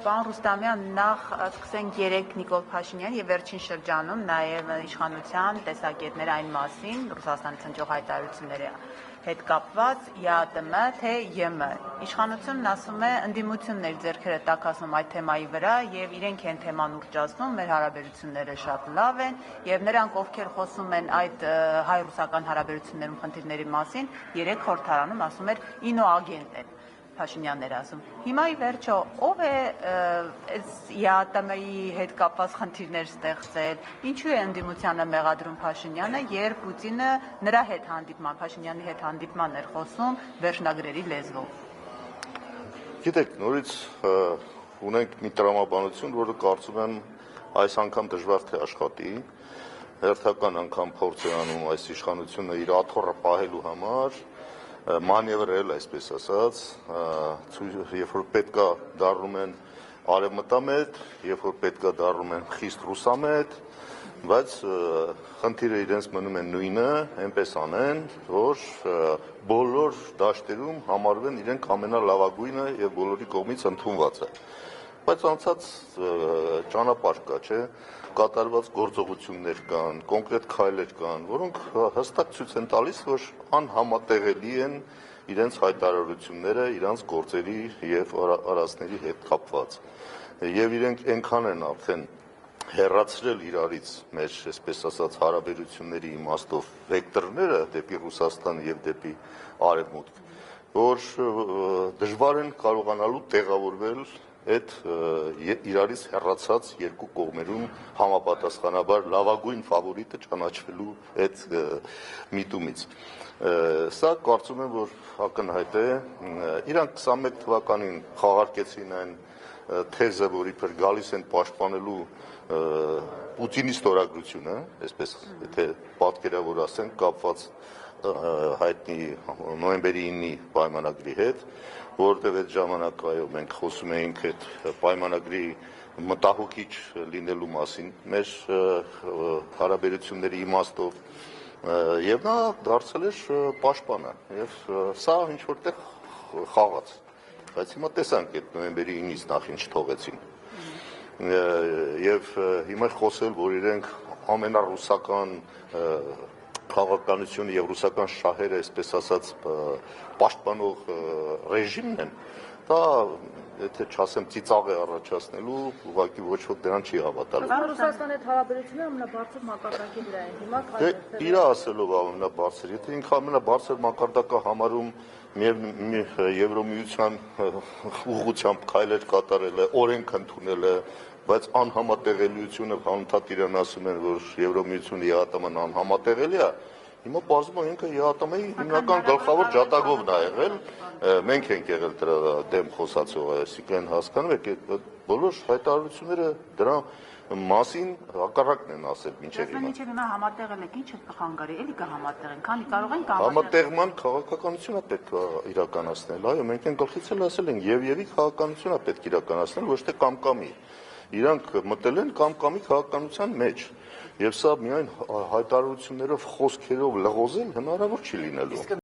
Պարոն Ռուստամյան, նախ սկսենք երեք Նիկոլ Փաշինյան եւ վերջին շրջանում նաեւ իշխանության տեսակետներ այն մասին, Ռուսաստանից հնչող հայտարարությունների հետ կապված ԵԱՏՄ թե ԵՄ։ Իշխանությունն ասում է ընդդիմություններ ձեռքերը տաքացնում այդ թեմայի վրա եւ իրենք են թեման ուռճացնում, մեր հարաբերությունները շատ լավ են եւ նրանք, ովքեր խոսում են այդ հայ-ռուսական հարաբերություններում խնդիրների մասին, երեք խորհրդարանում ասում էր ինոագենտ են։ Փաշինյանն էր ասում։ Հիմա ի վերջո ով է այս ԵԱՏՄ-ի հետ կապված խնդիրներ ստեղծել, ինչու է ընդդիմությանը մեղադրում Փաշինյանը, երբ Պուտինը նրա հետ հանդիպման, Փաշինյանի հետ հանդիպման էր խոսում վերջնագրերի լեզվով։ Գիտեք, նորից ունենք մի տրամաբանություն, որը կարծում եմ այս անգամ դժվար թե աշխատի, հերթական անգամ փորձ է անում այս իշխանությունը իր աթոռը պահելու համար, մանևրել, այսպես ասած, երբ որ պետքա դառնում են արևմտամետ, երբ որ պետքա դառնում են խիստ ռուսամետ, բայց խնդիրը իրենց մնում են նույնը, այնպես անեն, որ բոլոր դաշտերում համարվեն իրենք ամենալավագույնը եւ բոլորի կողմից ընդունվածը։ Բայց անցած ճանապարհ կա, չէ, կատարված գործողություններ կան, կոնկրետ քայլեր կան, որոնք հստակ ցույց են տալիս, որ անհամատեղելի են իրենց հայտարարությունները, իրենց գործերի եւ արարածների հետ կապված։ Եվ իրենք այնքան են արդեն հեռացրել իրարից մեր, այսպես ասած, հարաբերությունների իմաստով վեկտորները դեպի Ռուսաստան եւ դեպի Արևմուտք, որ դժվար են կարողանալու տեղավորվել այդ իրարից հեռացած երկու կողմերում համապատասխանաբար լավագույն ֆավորիտը ճանաչվելու այդ միտումից։ Սա կարծում եմ, որ ակնհայտ է, իրանք 21 թվականին խաղարկեցին այն թեզը, որ իբր գալիս են պաշտպանելու Պուտինի ստորագրությունը, այսպես եթե պատկերավոր ասենք, կապված հայտնի նոյեմբերի 9-ի պայմանագրի հետ, որովհետև այդ ժամանակ այո մենք խոսում էինք այդ պայմանագրի մտահոգիչ լինելու մասին մեր հարաբերությունների իմաստով եւ նա դարձել էր պաշտպանը եւ սա ինչ որտեղ խաղաց, բայց հիմա տեսանք այդ նոյեմբերի 9-ից նախ ինչ թողեցին եւ հիմա խոսել, որ իրենք ամենառուսական քաղաքականությունը եւ ռուսական շահերը, այսպես ասած, պաշտպանող ռեժիմն են, դա եթե չասեմ ծիծաղ է առաջացնելու, ուղղակի ոչ ոք դրան չի հավատալու։ Ռուսաստանի հետ հարաբերությունները ամենաբարձր մակարդակի վրա են հիմա քայլերով։ Իր ասելով ամենաբարձր, եթե ինքը ամենաբարձր մակարդակը համարում Եվրոմիության ուղղությամբ քայլեր կատարել է, օրենք ընդունել է, բայց անհամատեղելիությունը անընդհատ իրեն ասում են, որ Եվրոմիությունը ԵԱՏՄ-ն անհամատեղելի է, հիմա պարզվում է ինքը ԵԱՏՄ-ի հիմնական գլխավոր ջատագովն է եղել, մենք ենք եղել դրա դեմ խոսացողը, այսինքն հասկանում եք, բոլոր հայտարարությունները դրա մասին հակառակն են ասել մինչև հիմա։ Մինչև հիմա համատեղել եք, ինչ է կխանգարի, էլի կհամատեղեն, քանի կարող են համատեղման քաղաքականությունը պետք է իրականացնել, այո, մենք են գլխից էլ ասել ենք, եւ քաղաքականությունը պետք է իրականացնել, ոչ թե կամ-կամի։ Իրանք մտել են կամ-կամի քաղաքականության մեջ, եւ սա միայն հայտարարություններով, խոսքերով լղոզել հնարավոր չի լինելու։